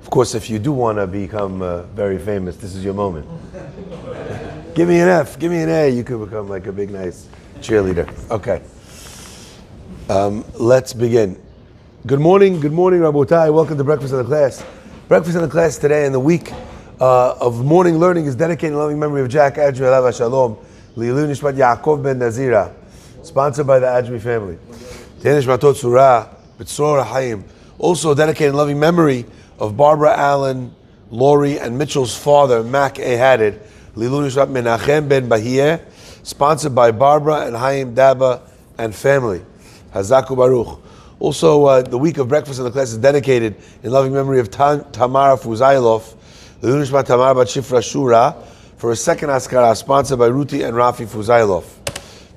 Of course, if you do want to become very famous, this is your moment. Give me an F, give me an A, you could become like a big, nice cheerleader. Okay. Let's begin. Good morning, Rabotai. Welcome to Breakfast in the Class. Breakfast in the Class today in the week of morning learning is dedicated in loving memory of Jack Adjmi Alav Shalom, Lilu Nishmat Yaakov ben Nazira, sponsored by the Adjmi family. Tei Nishmatot Surah, B'tzor HaHayim, also dedicated in loving memory of Barbara Allen, Lori, and Mitchell's father, Mac A. Haddad, Lilu Nishmat Menachem ben Bahir, sponsored by Barbara and Haim Daba and family. Hazaku Baruch. Also, the week of Breakfast in the Class is dedicated in loving memory of Tamara Fuzailov, Lilu Nishmat Tamara Bat Shifra Shura, for a second Askara, sponsored by Ruti and Rafi Fuzailov.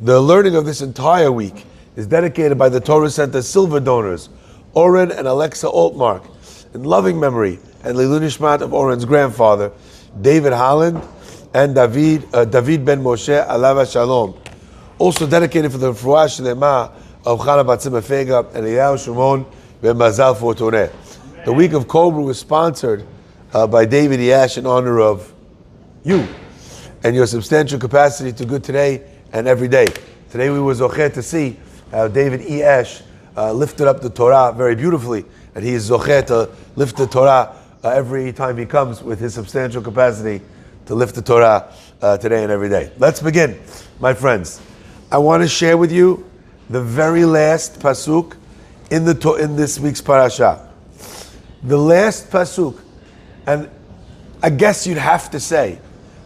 The learning of this entire week is dedicated by the Torah Center Silver donors, Oren and Alexa Altmark, in loving memory and Lilu Nishmat of Oren's grandfather, David Holland, and David ben Moshe Alav Shalom. Also dedicated for the Refuah Shlema of Chana Bat Tzimah Fega and Eliyahu Shimon ben Mazal Fortuné. The week of Cobra was sponsored by David E. Ash in honor of you and your substantial capacity to good today and every day. Today we were zocheh to see how David E. Ash lifted up the Torah very beautifully, and he is zocheh to lift the Torah every time he comes with his substantial capacity to lift the Torah today and every day. Let's begin, my friends. I want to share with you the very last pasuk in this week's parasha. The last pasuk, and I guess you'd have to say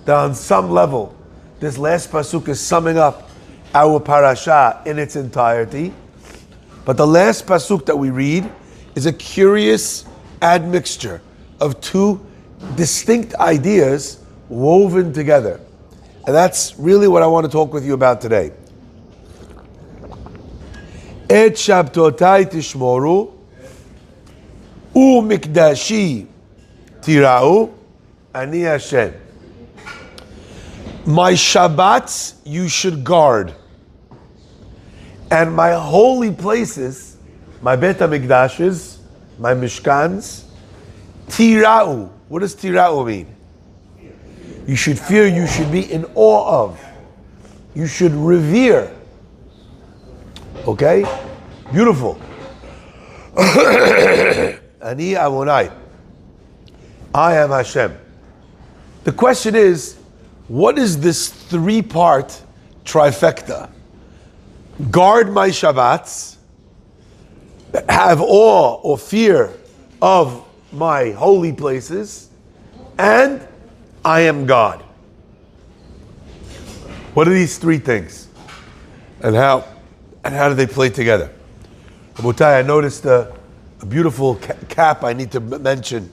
that on some level, this last pasuk is summing up our parasha in its entirety. But the last pasuk that we read is a curious admixture of two distinct ideas woven together. And that's really what I want to talk with you about today. Et Shabtotai tishmoru, mikdashi tirau, ani Hashem. My Shabbats you should guard, and my holy places, my Bet HaMikdashes, my Mishkans, tirau. What does tirau mean? You should fear, you should be in awe of. You should revere. Okay? Beautiful. Ani Avonai. I am Hashem. The question is, what is this three-part trifecta? Guard my Shabbats, have awe or fear of my holy places, and I am God. What are these three things? And how do they play together? Rabotai, I noticed a beautiful cap I need to mention.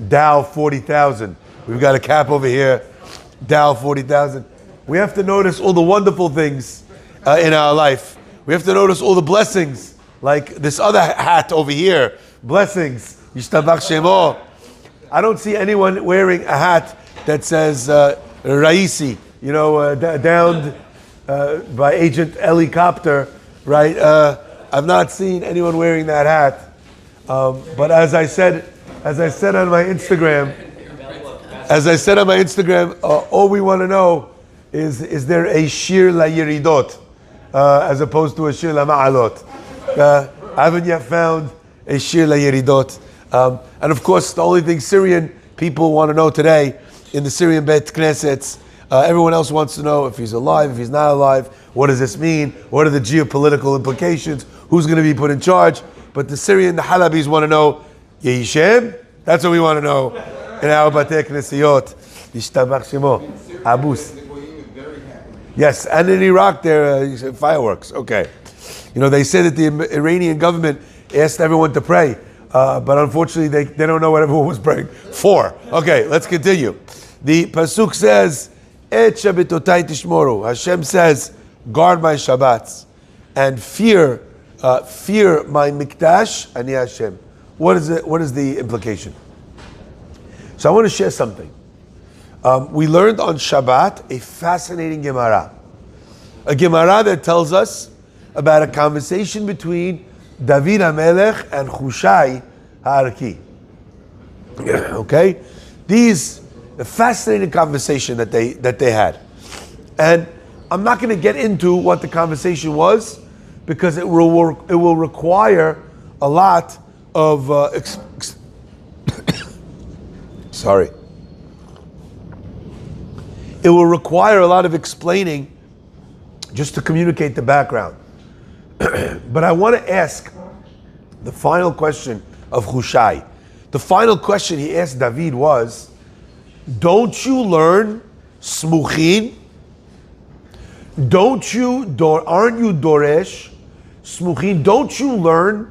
Dow 40,000. We've got a cap over here. Dow 40,000. We have to notice all the wonderful things in our life. We have to notice all the blessings, like this other hat over here. Blessings. Yishtabach Shemo. I don't see anyone wearing a hat that says Raisi, downed by Agent Helicopter, right? I've not seen anyone wearing that hat. But as I said on my Instagram, all we want to know is there a shir la yiridot as opposed to a shir la ma'alot? I haven't yet found a shir la yiridot. And of course, the only thing Syrian people want to know today in the Syrian Bet Knessets, everyone else wants to know if he's alive, if he's not alive, what does this mean, what are the geopolitical implications, who's going to be put in charge. But the Halabis want to know, Yehi Shem? That's what we want to know in our Batei Knessiyot. Yishtabach Shemo. Abus. Yes, and in Iraq there are fireworks. Okay. They say that the Iranian government asked everyone to pray, but unfortunately they don't know what everyone was praying for. Okay, let's continue. The pasuk says, Et Shabbatotai tishmoru. Hashem says, guard my Shabbats and fear my Mikdash, ani Hashem. What is it? What is the implication? So I want to share something. We learned on Shabbat a fascinating Gemara. A Gemara that tells us about a conversation between David HaMelech and Hushai HaArki. Okay? These a fascinating conversation that they had. And I'm not going to get into what the conversation was because it will require a lot of sorry. It will require a lot of explaining just to communicate the background. But I want to ask the final question of Hushai. The final question he asked David was, don't you learn smuchin? Aren't you doresh? Smuchin, don't you learn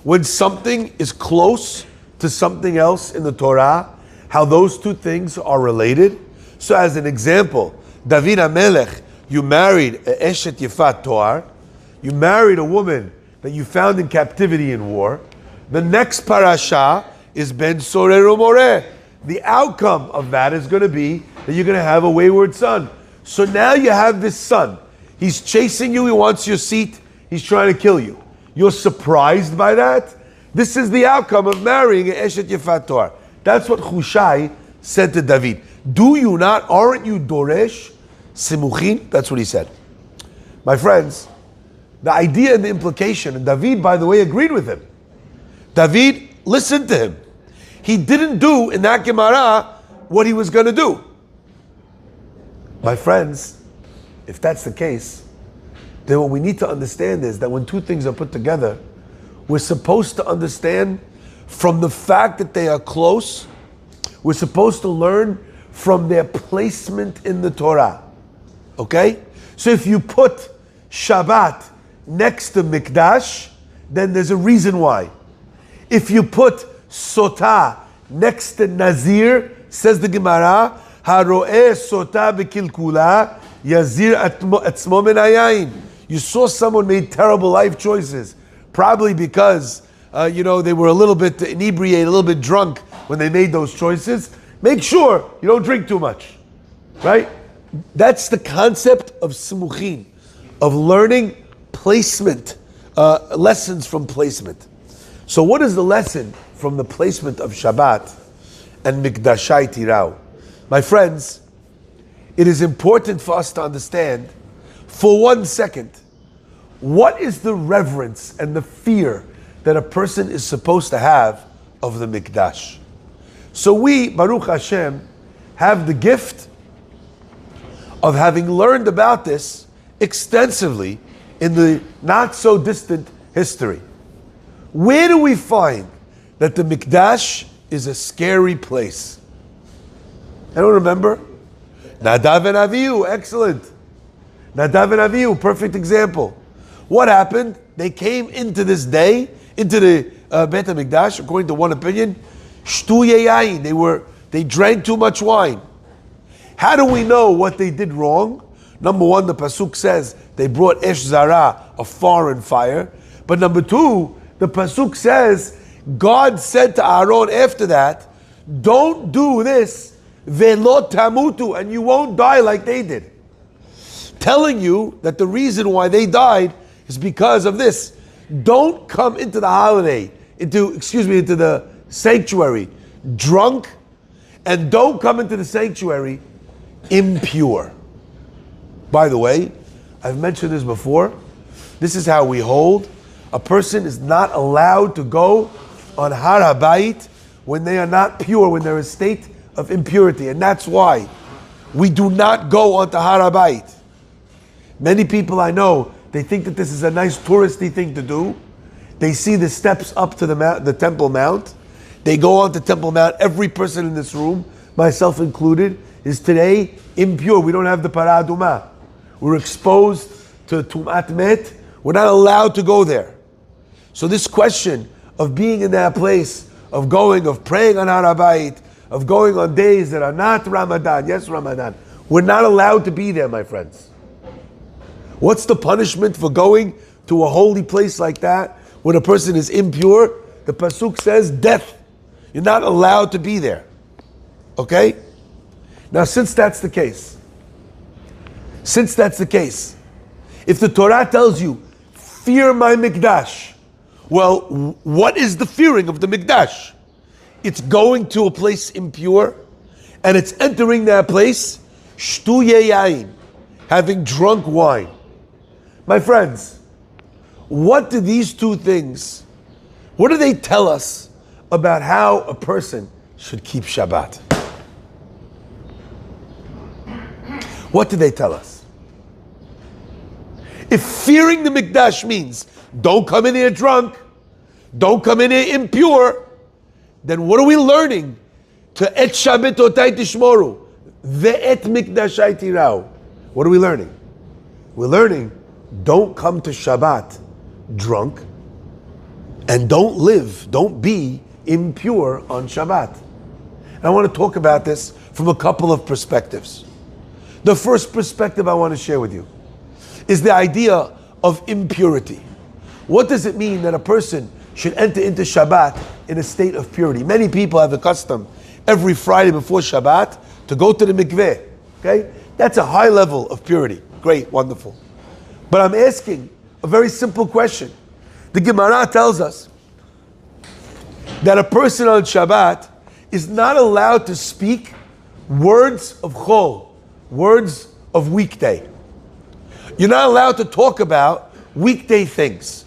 when something is close to something else in the Torah, how those two things are related? So as an example, David HaMelech, you married a Eshet Yefat Toar, you married a woman that you found in captivity in war. The next parasha is Ben Sorer Umoreh. The outcome of that is going to be that you're going to have a wayward son. So now you have this son. He's chasing you, he wants your seat, he's trying to kill you. You're surprised by that? This is the outcome of marrying an Eshet Yefat Toar. That's what Hushai said to David. Aren't you Doresh Simuchin? That's what he said. My friends, the idea and the implication, and David, by the way, agreed with him. David listened to him. He didn't do in that Gemara what he was going to do. My friends, if that's the case, then what we need to understand is that when two things are put together, we're supposed to understand from the fact that they are close, we're supposed to learn from their placement in the Torah. Okay? So if you put Shabbat next to Mikdash, then there's a reason why. If you put Sotah next to Nazir, says the Gemara, Haro'eh Sotah b'kilkula yazir atzmo min hayayin. You saw someone made terrible life choices, probably because they were a little bit inebriated, a little bit drunk when they made those choices. Make sure you don't drink too much, right? That's the concept of simuchin, of learning placement, lessons from placement. So what is the lesson from the placement of Shabbat and Mikdashai Tirau? My friends, it is important for us to understand, for 1 second, what is the reverence and the fear that a person is supposed to have of the Mikdash. So we, Baruch Hashem, have the gift of having learned about this extensively in the not so distant history. Where do we find that the Mikdash is a scary place? Anyone remember? Nadav and Avihu, excellent. Nadav and Avihu, perfect example. What happened? They came into this day, into the Beit HaMikdash, according to one opinion, shtu yayin, they drank too much wine. How do we know what they did wrong? Number one, the Pasuk says they brought Esh Zara, a foreign fire. But number two, the Pasuk says, God said to Aaron after that, don't do this, velo tamutu, and you won't die like they did. Telling you that the reason why they died is because of this. Don't come into the holiday, into the sanctuary drunk, and don't come into the sanctuary impure. By the way, I've mentioned this before. This is how we hold. A person is not allowed to go on Har HaBayit when they are not pure, when they're in a state of impurity. And that's why we do not go onto Har HaBayit. Many people I know, they think that this is a nice touristy thing to do. They see the steps up to the Temple Mount. They go on to Temple Mount. Every person in this room, myself included, is today impure. We don't have the Parah Adumah. We're exposed to Tumat Met. We're not allowed to go there. So this question of being in that place, of praying on Har HaBayit, of going on days that are not Ramadan, yes Ramadan, we're not allowed to be there, my friends. What's the punishment for going to a holy place like that when a person is impure? The Pasuk says death. You're not allowed to be there. Okay? Now since that's the case, if the Torah tells you, fear my Mikdash, well, what is the fearing of the Mikdash? it's going to a place impure, and it's entering that place, shtuye yain, having drunk wine. My friends, what do these two things, what do they tell us about how a person should keep Shabbat? What do they tell us? If fearing the Mikdash means don't come in here drunk, don't come in here impure, then what are we learning? To et Shabbatotai tishmoru, ve'et Mikdashai tirau. What are we learning? We're learning don't come to Shabbat drunk, and don't be impure on Shabbat. And I want to talk about this from a couple of perspectives. The first perspective I want to share with you is the idea of impurity. What does it mean that a person should enter into Shabbat in a state of purity? Many people have the custom every Friday before Shabbat to go to the mikveh. Okay? That's a high level of purity. Great, wonderful. But I'm asking a very simple question. The Gemara tells us that a person on Shabbat is not allowed to speak words of chol, words of weekday. You're not allowed to talk about weekday things.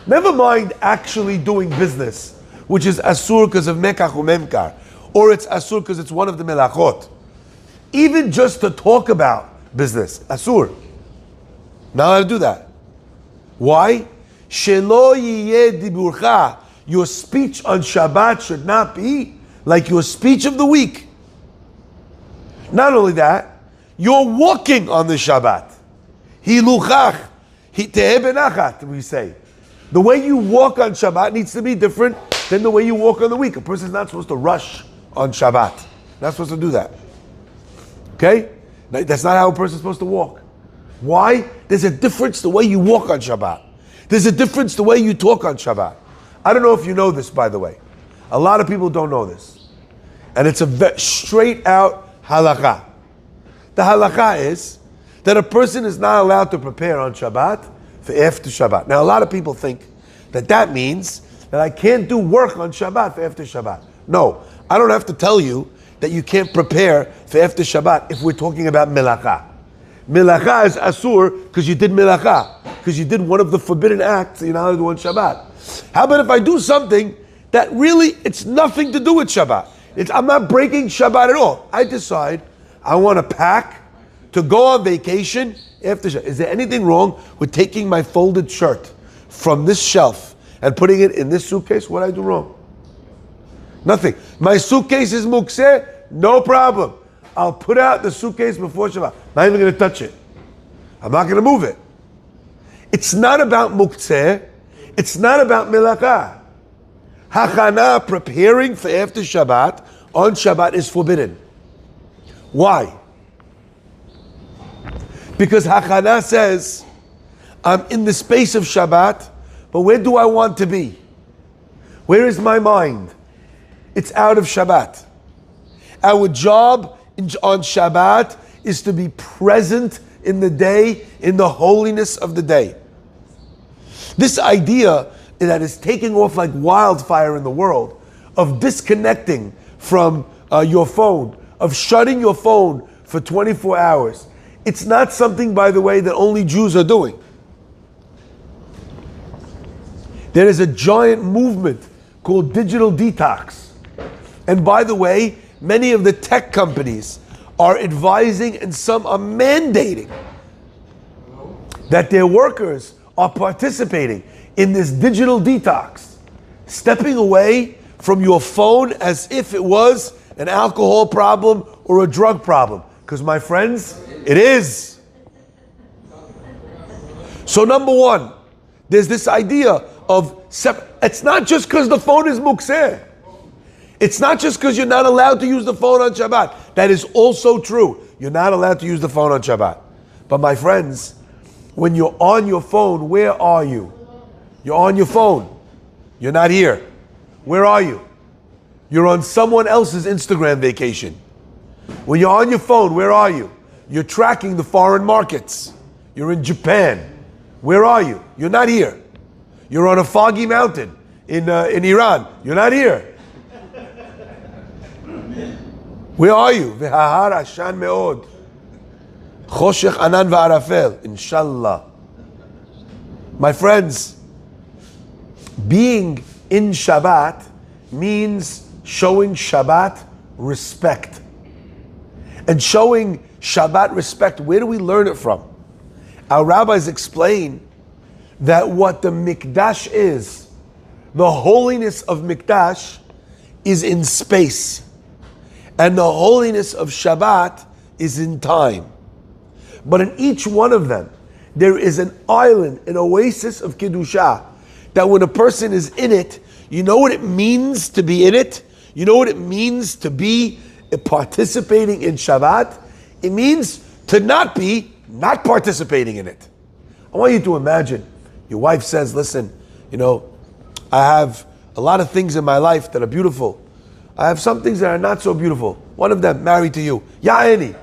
Never mind actually doing business, which is asur because of mekach umemkar, or it's asur because it's one of the melachot. Even just to talk about business, asur. Not allowed to do that. Why? Shelo yiyeh diburcha. Your speech on Shabbat should not be like your speech of the week. Not only that, you're walking on the Shabbat. Hiluchach, hiteh benachat, we say. The way you walk on Shabbat needs to be different than the way you walk on the week. A person's not supposed to rush on Shabbat. Not supposed to do that. Okay? That's not how a person's supposed to walk. Why? There's a difference the way you walk on Shabbat. There's a difference the way you talk on Shabbat. I don't know if you know this, by the way. A lot of people don't know this. And it's a straight out halakha. The halakha is that a person is not allowed to prepare on Shabbat for after Shabbat. Now, a lot of people think that that means that I can't do work on Shabbat for after Shabbat. No, I don't have to tell you that you can't prepare for after Shabbat if we're talking about melacha. Melacha is asur because you did melacha, because you did one of the forbidden acts that you're not allowed to do on Shabbat. How about if I do something that really, it's nothing to do with Shabbat? I'm not breaking Shabbat at all. I decide I want to pack to go on vacation after Shabbat. Is there anything wrong with taking my folded shirt from this shelf and putting it in this suitcase? What did I do wrong? Nothing. My suitcase is mukseh, no problem. I'll put out the suitcase before Shabbat. Not even going to touch it. I'm not going to move it. It's not about mukseh. It's not about milakah. Hachana, preparing for after Shabbat, on Shabbat is forbidden. Why? Because Hachana says, I'm in the space of Shabbat, but where do I want to be? Where is my mind? It's out of Shabbat. Our job on Shabbat is to be present in the day, in the holiness of the day. This idea that is taking off like wildfire in the world, of disconnecting from your phone, of shutting your phone for 24 hours. It's not something, by the way, that only Jews are doing. There is a giant movement called digital detox. And by the way, many of the tech companies are advising and some are mandating that their workers are participating in this digital detox, stepping away from your phone as if it was an alcohol problem or a drug problem. Because my friends, it is. So number one, there's this idea of, it's not just because the phone is mukseh. It's not just because you're not allowed to use the phone on Shabbat. That is also true. You're not allowed to use the phone on Shabbat. But my friends, when you're on your phone, where are you? You're on your phone. You're not here. Where are you? You're on someone else's Instagram vacation. When you're on your phone, where are you? You're tracking the foreign markets. You're in Japan. Where are you? You're not here. You're on a foggy mountain in Iran. You're not here. Where are you? Behar ashan meod. Choshech anan va'arafel. Inshallah. My friends, being in Shabbat means showing Shabbat respect. And showing Shabbat respect, where do we learn it from? Our rabbis explain that what the Mikdash is, the holiness of Mikdash, is in space. And the holiness of Shabbat is in time. But in each one of them, there is an island, an oasis of Kedusha, that when a person is in it, you know what it means to be in it? You know what it means to be participating in Shabbat? It means to not be not participating in it. I want you to imagine, your wife says, listen, I have a lot of things in my life that are beautiful. I have some things that are not so beautiful. One of them, married to you. Ya'ani.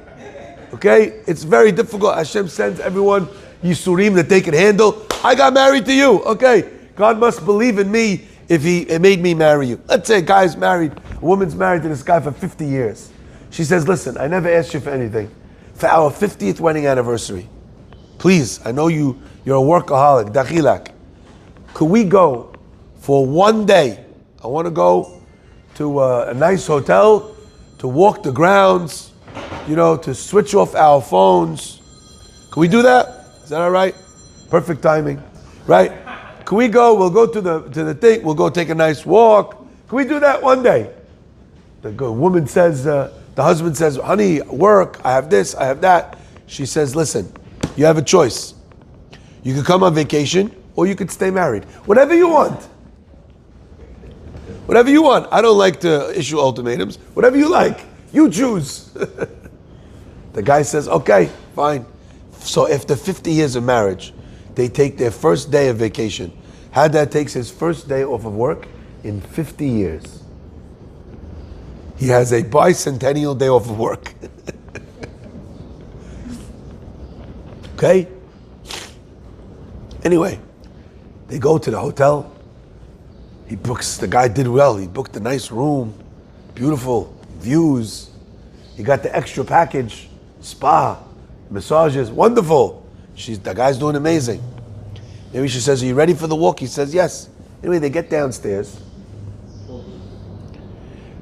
Okay? It's very difficult. Hashem sends everyone Yisurim that they can handle. I got married to you. Okay. God must believe in me if He made me marry you. Let's say a guy's married, a woman's married to this guy for 50 years. She says, listen, I never asked you for anything. For our 50th wedding anniversary, please, I know you're a workaholic, dakhilak. Could we go for one day? I want to go to a nice hotel, to walk the grounds, to switch off our phones. Can we do that? Is that all right? Perfect timing, right? Can we go? We'll go to the thing. We'll go take a nice walk. Can we do that one day? The woman says, the husband says, honey, work, I have this, I have that. She says, listen, you have a choice. You could come on vacation or you could stay married. Whatever you want. Whatever you want. I don't like to issue ultimatums. Whatever you like. You choose. The guy says, okay, fine. So after 50 years of marriage, they take their first day of vacation. Haddad takes his first day off of work in 50 years. He has a bicentennial day off of work. Okay? Anyway, they go to the hotel. The guy did well. He booked a nice room, beautiful views. He got the extra package, spa, massages, wonderful. The guy's doing amazing. Maybe she says, are you ready for the walk? He says, yes. Anyway, they get downstairs.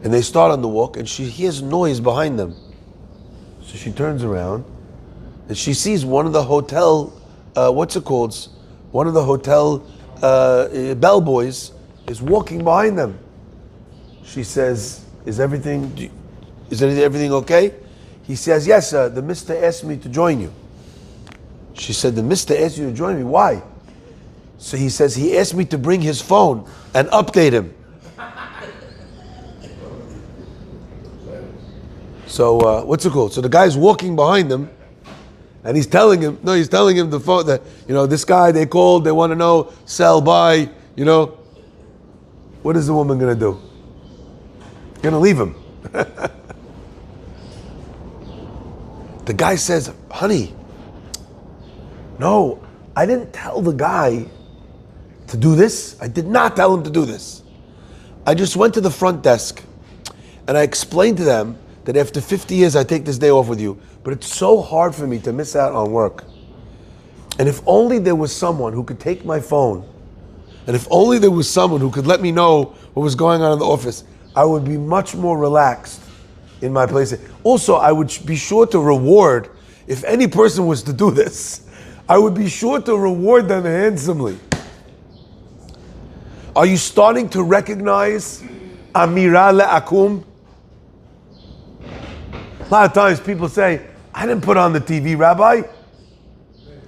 And they start on the walk, and she hears noise behind them. So she turns around, and she sees one of the hotel, one of the hotel bellboys is walking behind them. She says, is everything okay? He says, yes, sir, the mister asked me to join you. She said, the mister asked you to join me, why? So he says, he asked me to bring his phone and update him. So So the guy's walking behind them, and he's telling him the phone that, this guy, they called, they want to know, sell, buy, What is the woman going to do? Going to leave him. The guy says, honey, no, I didn't tell the guy to do this. I did not tell him to do this. I just went to the front desk and I explained to them that after 50 years I take this day off with you, but it's so hard for me to miss out on work. And if only there was someone who could take my phone, and if only there was someone who could let me know what was going on in the office, I would be much more relaxed in my place. Also, I would be sure to reward, if any person was to do this, I would be sure to reward them handsomely. Are you starting to recognize Amira le'akum? A lot of times people say, I didn't put on the TV, Rabbi.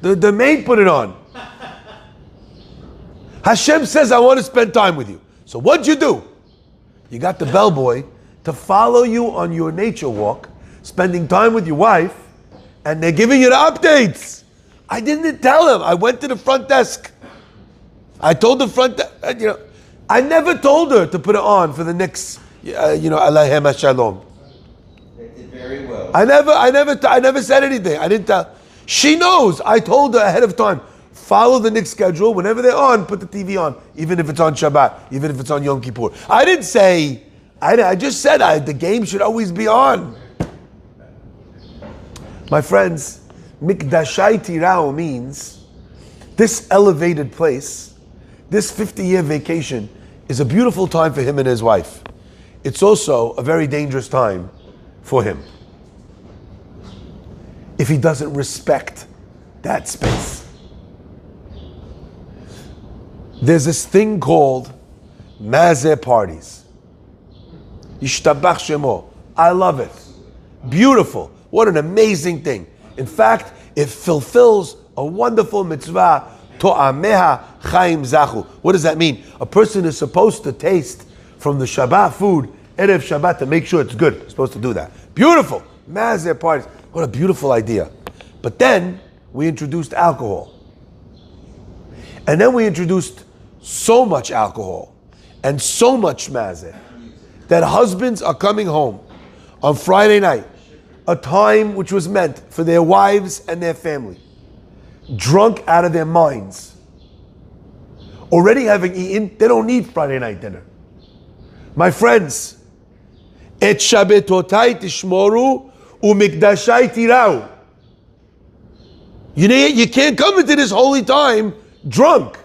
The maid put it on. Hashem says, I want to spend time with you. So what'd you do? You got the bellboy to follow you on your nature walk, spending time with your wife, and they're giving you the updates. I didn't tell him. I went to the front desk. I told the front desk, I never told her to put it on for the next, Alehem Shalom. They did very well. I never said anything. I didn't tell. She knows. I told her ahead of time. Follow the Knicks schedule. Whenever they're on, put the TV on. Even if it's on Shabbat. Even if it's on Yom Kippur. I didn't say, I just said the game should always be on. My friends, Mikdashai Tirao means this elevated place, this 50-year vacation is a beautiful time for him and his wife. It's also a very dangerous time for him if he doesn't respect that space. There's this thing called Mazeh parties. Yishtabach Shemo. I love it. Beautiful. What an amazing thing. In fact, it fulfills a wonderful mitzvah. To'ameha chaim zachu. What does that mean? A person is supposed to taste from the Shabbat food, Erev Shabbat, to make sure it's good. You're supposed to do that. Beautiful. Mazeh parties. What a beautiful idea. But then we introduced alcohol. And then we introduced so much alcohol and so much mazeh that husbands are coming home on Friday night, a time which was meant for their wives and their family, drunk out of their minds, already having eaten. They don't need Friday night dinner. My friends, et shabbatotai tishmoru umikdashai tirau. You can't come into this holy time drunk.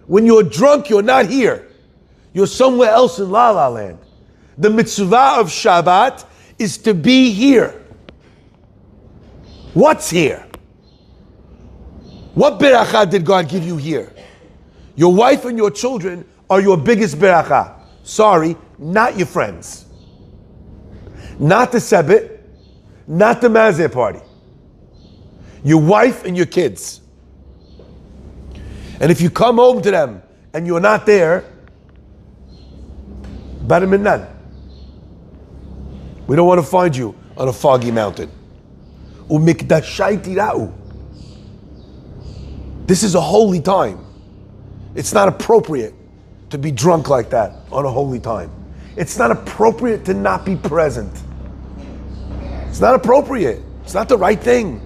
When you're drunk, you're not here. You're somewhere else in La La Land. The mitzvah of Shabbat is to be here. What's here? What beracha did God give you here? Your wife and your children are your biggest beracha. Sorry, not your friends. Not the Shabbat, not the Mazeh party. Your wife and your kids. And if you come home to them and you're not there, better than none. We don't want to find you on a foggy mountain. Umikdashai tirau. This is a holy time. It's not appropriate to be drunk like that on a holy time. It's not appropriate to not be present. It's not appropriate. It's not the right thing.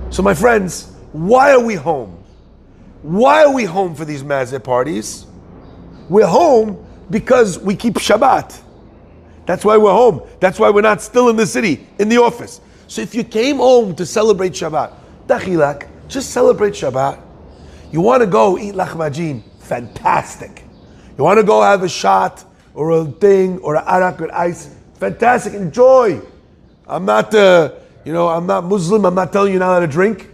So my friends, why are we home? Why are we home for these Mazeh parties? We're home because we keep Shabbat. That's why we're home. That's why we're not still in the city, in the office. So if you came home to celebrate Shabbat, dachilak, just celebrate Shabbat. You want to go eat lachmajin, fantastic. You want to go have a shot or a thing or an arak with ice, fantastic, enjoy. I'm not I'm not Muslim, I'm not telling you not how to drink.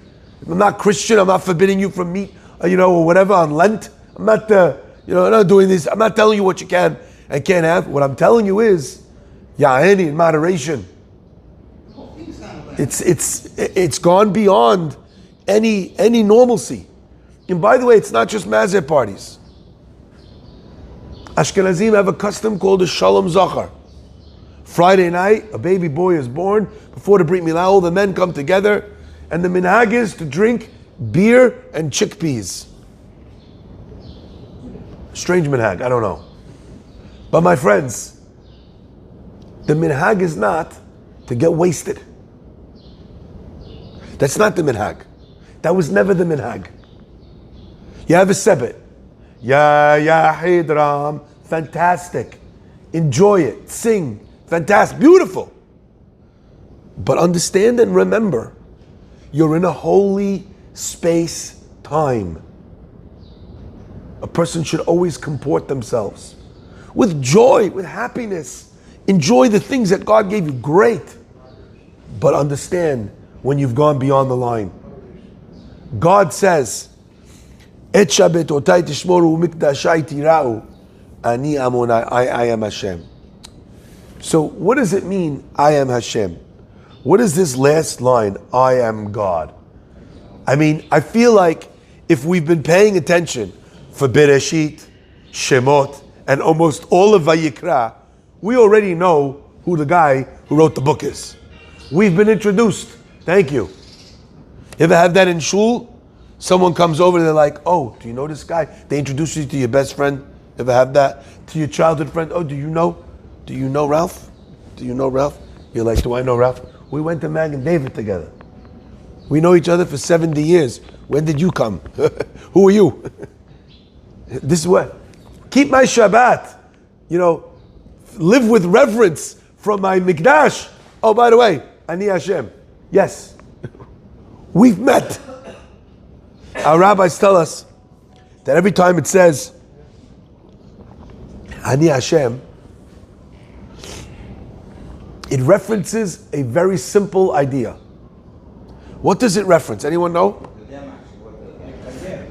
I'm not Christian, I'm not forbidding you from meat, or whatever on Lent. I'm not, I'm not doing this. I'm not telling you what you can and can't have. What I'm telling you is, ya'ani, in moderation. It's gone beyond any normalcy. And by the way, it's not just Mazeh parties. Ashkenazim have a custom called a Shalom Zachar. Friday night, a baby boy is born. Before the Brit Milah, all the men come together, and the minhag is to drink beer and chickpeas. Strange minhag, I don't know. But my friends, the minhag is not to get wasted. That's not the minhag. That was never the minhag. You have a sebet. Ya Hidram, fantastic. Enjoy it, sing, fantastic, beautiful. But understand and remember, you're in a holy space, time. A person should always comport themselves with joy, with happiness. Enjoy the things that God gave you, great. But understand when you've gone beyond the line. God says, Et shabbatotai tishmoru mikdashai tirau, ani amonai, I am Hashem. So what does it mean, I am Hashem? What is this last line, I am God? I mean, I feel like if we've been paying attention for Bereshit, Shemot, and almost all of Vayikra, we already know who the guy who wrote the book is. We've been introduced. Thank you. You ever have that in shul? Someone comes over and they're like, oh, do you know this guy? They introduce you to your best friend. Ever have that? To your childhood friend. Oh, do you know Ralph? Do you know Ralph? You're like, do I know Ralph? We went to Mag and David together. We know each other for 70 years. When did you come? Who are you? This is what. Keep my Shabbat. live with reverence from my mikdash. Oh, by the way, Ani Hashem. Yes, we've met. Our rabbis tell us that every time it says Ani Hashem, it references a very simple idea. What does it reference? Anyone know?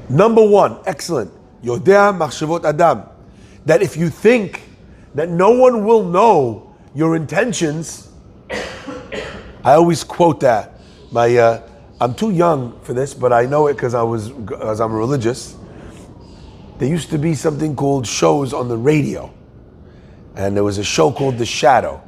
Number one, excellent. Yodea machshavot Adam. That if you think that no one will know your intentions, I always quote that. I'm too young for this, but I know it because I'm religious. There used to be something called shows on the radio. And there was a show called The Shadow.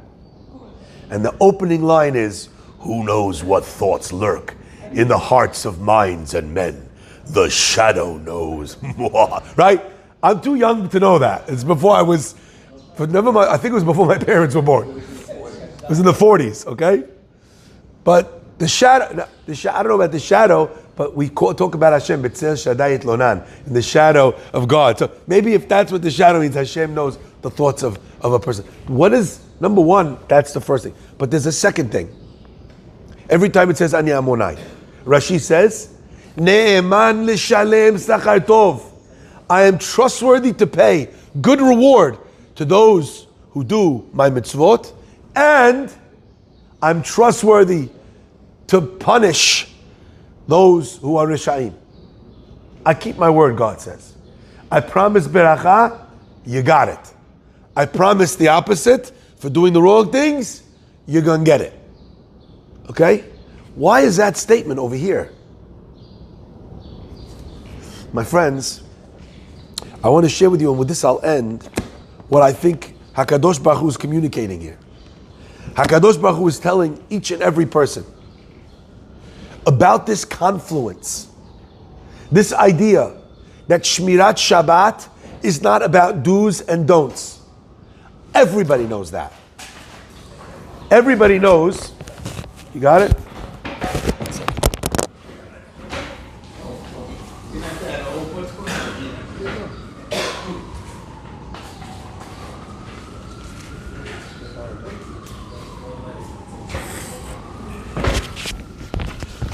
And the opening line is, who knows what thoughts lurk in the hearts of minds and men? The shadow knows. Right? I'm too young to know that. It's before I was, but never mind, I think it was before my parents were born. It was in the 40s, okay? But the shadow, I don't know about the shadow, but we talk about Hashem, B'tzel Shaddai Yitlonan, in the shadow of God. So maybe if that's what the shadow means, Hashem knows the thoughts of a person. What is, number one, that's the first thing. But there's a second thing. Every time it says Ani Amonai, Rashi says, Ne'eman l'shalem sachar tov. I am trustworthy to pay good reward to those who do my mitzvot, and I'm trustworthy to punish those who are rishayim. I keep my word, God says. I promise beracha, you got it. I promise the opposite, for doing the wrong things, you're gonna get it. Okay? Why is that statement over here? My friends, I want to share with you, and with this I'll end, what I think HaKadosh Baruch Hu is communicating here. HaKadosh Baruch Hu is telling each and every person about this confluence, this idea that Shmirat Shabbat is not about do's and don'ts. Everybody knows that. Everybody knows. You got it?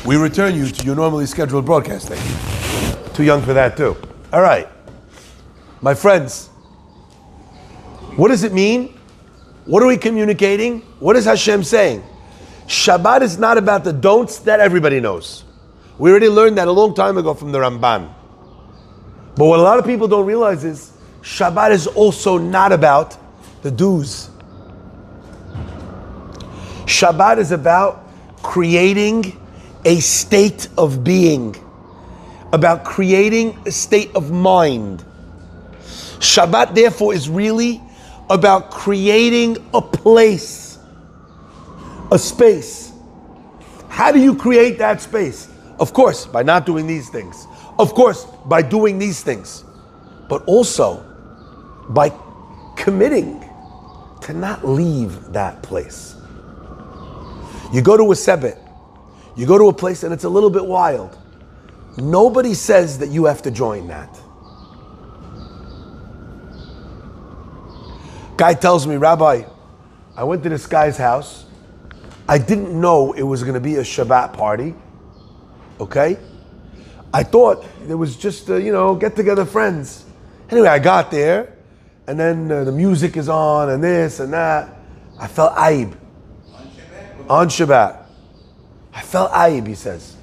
We return you to your normally scheduled broadcasting. Too young for that too. All right. My friends, what does it mean? What are we communicating? What is Hashem saying? Shabbat is not about the don'ts that everybody knows. We already learned that a long time ago from the Ramban. But what a lot of people don't realize is Shabbat is also not about the do's. Shabbat is about creating a state of being, about creating a state of mind. Shabbat, therefore, is really about creating a place, a space. How do you create that space? Of course, by not doing these things. Of course, by doing these things. But also by committing to not leave that place. You go to a Shabbat, you go to a place and it's a little bit wild. Nobody says that you have to join that. Guy tells me, Rabbi, I went to this guy's house. I didn't know it was going to be a Shabbat party. Okay? I thought it was just, get together friends. Anyway, I got there, and then the music is on, and this and that. I felt aib. On Shabbat. I felt aib, he says.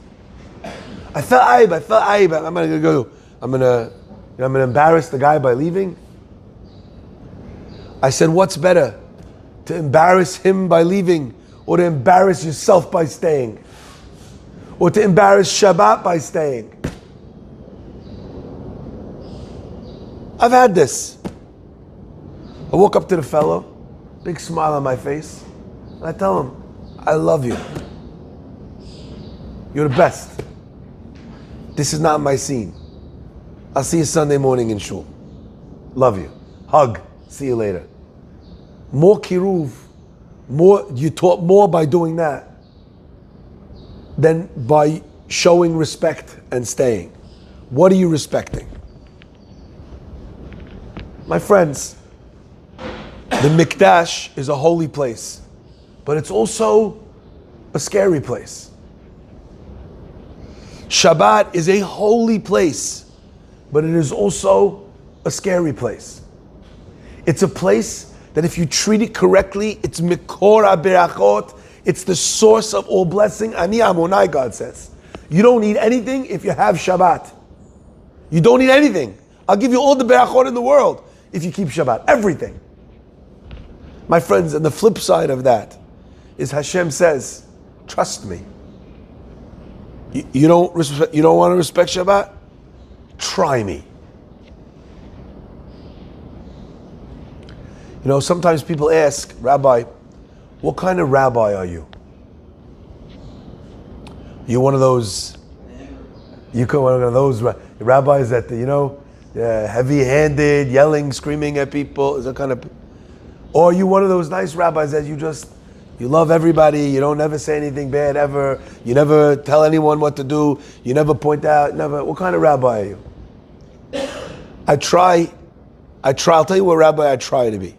I felt aib. I'm gonna embarrass the guy by leaving. I said, what's better? To embarrass him by leaving, or to embarrass yourself by staying? Or to embarrass Shabbat by staying? I've had this. I walk up to the fellow, big smile on my face, and I tell him, I love you. You're the best. This is not my scene. I'll see you Sunday morning in shul. Love you. Hug. See you later. More kiruv, you taught more by doing that than by showing respect and staying. What are you respecting? My friends, The Mikdash is a holy place, but it's also a scary place. Shabbat is a holy place, but it is also a scary place. It's a place that if you treat it correctly, it's mikor haberachot, it's the source of all blessing. Ani amonai, God says. You don't need anything if you have Shabbat. You don't need anything. I'll give you all the berachot in the world if you keep Shabbat. Everything. My friends, and the flip side of that is Hashem says, trust me. You don't want to respect Shabbat? Try me. You know, sometimes people ask, Rabbi, what kind of rabbi are you? You're one of those, one of those rabbis that, heavy-handed, yelling, screaming at people, is that kind of, or are you one of those nice rabbis that you love everybody, you don't never say anything bad ever, you never tell anyone what to do, you never point out, what kind of rabbi are you? I'll tell you what rabbi I try to be.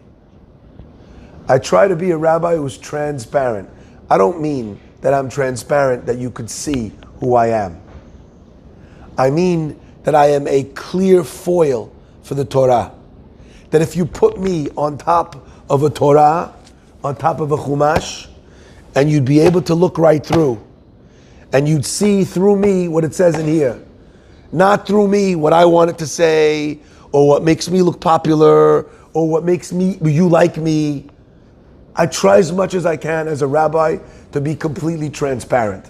I try to be a rabbi who's transparent. I don't mean that I'm transparent that you could see who I am. I mean that I am a clear foil for the Torah. That if you put me on top of a Torah, on top of a Chumash, and you'd be able to look right through, and you'd see through me what it says in here. Not through me what I want it to say, or what makes me look popular, or what makes you like me. I try as much as I can as a rabbi to be completely transparent.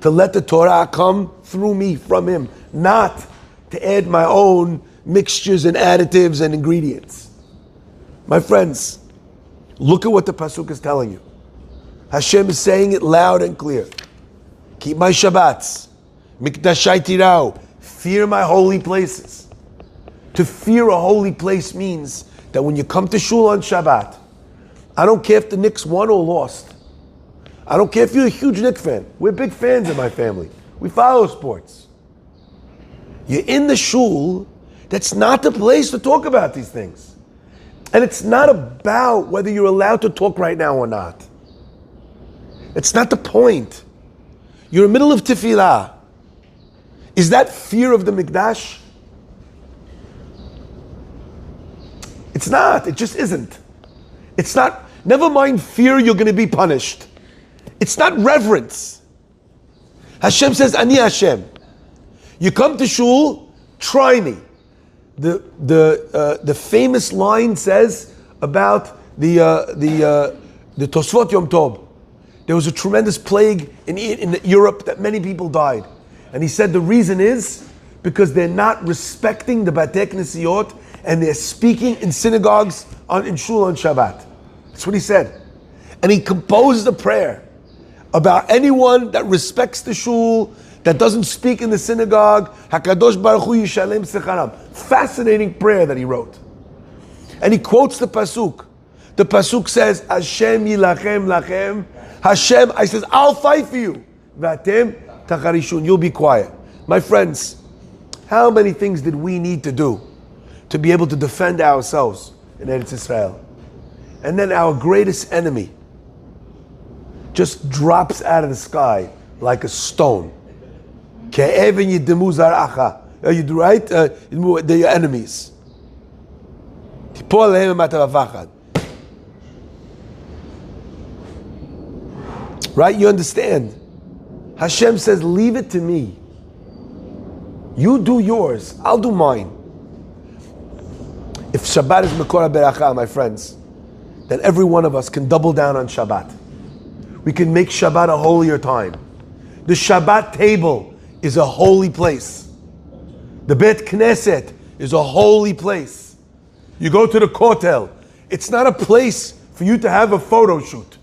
To let the Torah come through me, from him, not to add my own mixtures and additives and ingredients. My friends, look at what the Pasuk is telling you. Hashem is saying it loud and clear. Keep my Shabbats. Mikdashai tirau. Fear my holy places. To fear a holy place means that when you come to shul on Shabbat, I don't care if the Knicks won or lost. I don't care if you're a huge Knicks fan. We're big fans in my family. We follow sports. You're in the shul, that's not the place to talk about these things. And it's not about whether you're allowed to talk right now or not. It's not the point. You're in the middle of tefillah. Is that fear of the Mikdash? It's not. It just isn't. It's not. Never mind fear you're going to be punished. It's not reverence. Hashem says, Ani Hashem. You come to shul, try me. The famous line says about the Tosfot Yom Tov. There was a tremendous plague in Europe that many people died. And he said the reason is because they're not respecting the Batei Knesiot and they're speaking in synagogues in shul on Shabbat. That's what he said. And he composed a prayer about anyone that respects the shul, that doesn't speak in the synagogue. HaKadosh Baruch Hu Yishalem Secharam. Fascinating prayer that he wrote. And he quotes the Pasuk. The Pasuk says, Hashem yilachem lachem. Hashem, I says, I'll fight for you. Vatem tacharishun. You'll be quiet. My friends, how many things did we need to do to be able to defend ourselves in Eretz Israel? And then our greatest enemy just drops out of the sky like a stone. Ke'even yidemu zaracha. Right? They're your enemies. Tipol alehem matavavachad. Right? You understand? Hashem says, leave it to me. You do yours. I'll do mine. If Shabbat is Mekor HaBeracha, my friends, then every one of us can double down on Shabbat. We can make Shabbat a holier time. The Shabbat table is a holy place. The Bet Knesset is a holy place. You go to the Kotel. It's not a place for you to have a photo shoot.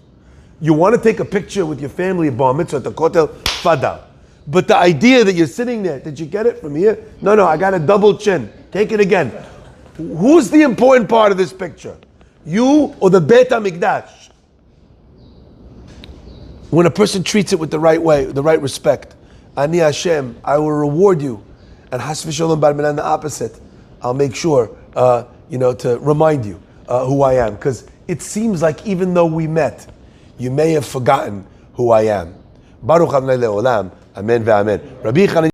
You want to take a picture with your family at Bar Mitzvah at the Kotel, Fada. But the idea that you're sitting there, did you get it from here? No, I got a double chin. Take it again. Who's the important part of this picture? You or the Beit HaMikdash? When a person treats it with the right way, the right respect, Ani Hashem, I will reward you. And Has v'Shalom Bar Minan, the opposite. I'll make sure, to remind you who I am. Because it seems like even though we met, you may have forgotten who I am. Baruch Adonai Le'olam. Amen ve'amen. Rabbi Chanan